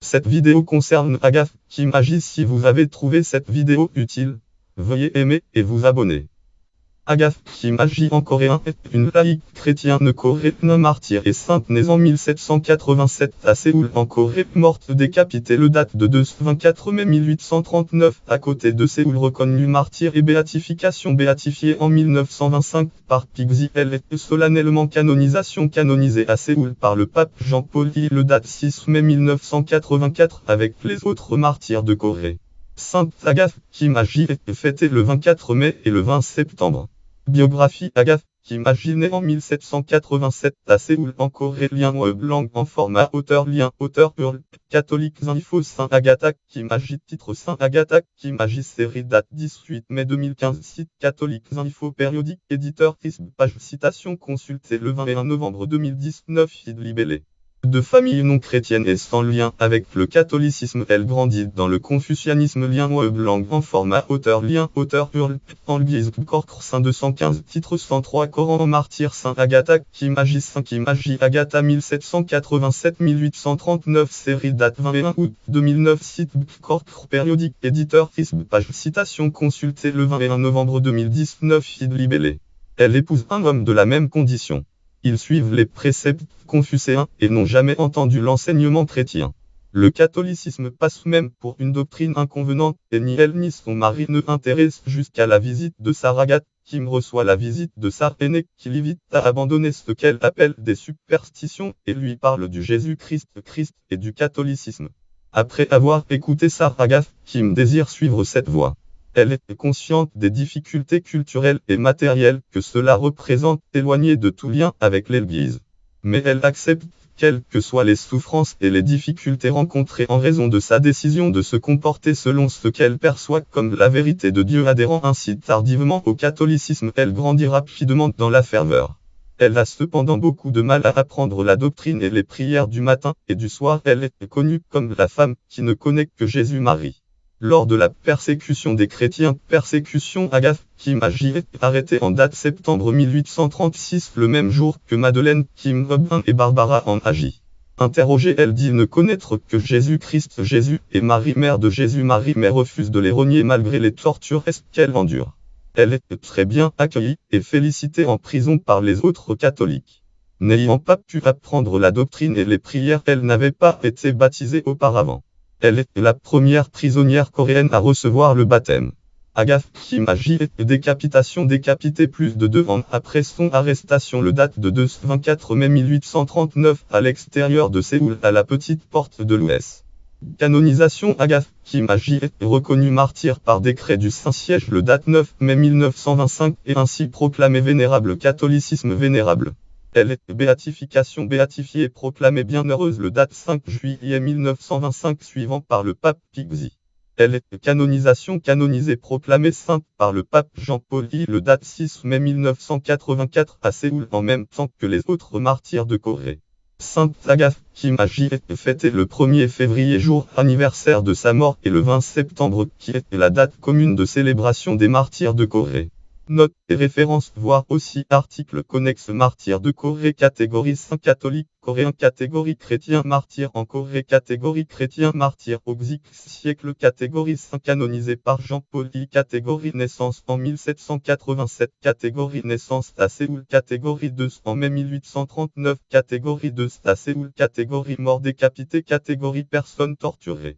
Cette vidéo concerne Agathe Kim Agi. Si vous avez trouvé cette vidéo utile, veuillez aimer et vous abonner. Agathe Kim Agi en coréen est une laïque chrétienne coréenne martyre et sainte née en 1787 à Séoul en Corée, morte décapitée le date de 24 mai 1839 à côté de Séoul, reconnue martyre et béatifiée en 1925 par Pixi. Elle est solennellement canonisée à Séoul par le pape Jean-Paul II le date 6 mai 1984 avec les autres martyrs de Corée. Sainte Agathe Kim Agi est fêtée le 24 mai et le 20 septembre. Biographie: Agathe Kim Agi née en 1787 à Séoul en Corée. Lien web langue en format auteur. Lien auteur URL catholiques info. Saint Agatha Kim Agi. Titre: Saint Agatha Kim Agi. Série date 18 mai 2015. Site catholiques info. Périodique éditeur ISB. Page citation consultée le 21 novembre 2019. Feed libellé. De famille non chrétienne et sans lien avec le catholicisme, elle grandit dans le confucianisme. Lien web langue en format auteur. Lien auteur URL Anglise Corps Saint 215. Titre 103 Coran martyr. Saint Agatha Kim Agi. Saint Kim Agi Agatha 1787-1839. Série date 21 août 2009. Site Corps périodique éditeur ISB. Page citation consultée le 21 novembre 2019. Feed libellé. Elle épouse un homme de la même condition. Ils suivent les préceptes confucéens et n'ont jamais entendu l'enseignement chrétien. Le catholicisme passe même pour une doctrine inconvenante et ni elle ni son mari ne intéressent jusqu'à la visite de Sarah. Agathe Kim reçoit la visite de sa aînée qui l'invite à abandonner ce qu'elle appelle des superstitions et lui parle du Jésus-Christ et du catholicisme. Après avoir écouté Sarah, Agathe Kim désire suivre cette voie. Elle est consciente des difficultés culturelles et matérielles que cela représente, éloignée de tout lien avec l'Église. Mais elle accepte, quelles que soient les souffrances et les difficultés rencontrées en raison de sa décision de se comporter selon ce qu'elle perçoit comme la vérité de Dieu. Adhérant ainsi tardivement au catholicisme, elle grandit rapidement dans la ferveur. Elle a cependant beaucoup de mal à apprendre la doctrine et les prières du matin et du soir. Elle est connue comme la femme qui ne connaît que Jésus-Marie. Lors de la persécution des chrétiens, Agathe Kim Agi est arrêtée en date septembre 1836, le même jour que Madeleine Kim Robin et Barbara Ann Agi. Interrogée, elle dit ne connaître que Jésus-Christ, Jésus et Marie, mère de Jésus. Marie, mais refuse de les renier malgré les tortures qu'elle endure. Elle est très bien accueillie et félicitée en prison par les autres catholiques. N'ayant pas pu apprendre la doctrine et les prières, elle n'avait pas été baptisée auparavant. Elle est la première prisonnière coréenne à recevoir le baptême. Agathe Kim Agi est décapitée plus de 2 ans après son arrestation le date de 24 mai 1839 à l'extérieur de Séoul à la petite porte de l'Ouest. Canonisation: Agathe Kim Agi est reconnue martyre par décret du Saint-Siège le date 9 mai 1925 et ainsi proclamée vénérable. Catholicisme vénérable. Elle est béatifiée et proclamée bienheureuse le date 5 juillet 1925 suivant par le pape Pixi. Elle est canonisée proclamée sainte par le pape Jean-Paul II le date 6 mai 1984 à Séoul en même temps que les autres martyrs de Corée. Sainte Agathe Kim Agi est fêtée le 1er février, jour anniversaire de sa mort, et le 20 septembre qui est la date commune de célébration des martyrs de Corée. Notes et références, voir aussi article connexe. Martyrs de Corée, catégorie saint catholique coréen, catégorie chrétien martyr en Corée, catégorie chrétien martyr au X siècle, catégorie saint canonisé par Jean-Paul II, catégorie naissance en 1787, catégorie naissance à Séoul, catégorie 2 en mai 1839, catégorie 2 à Séoul, catégorie mort décapité, catégorie personnes torturées.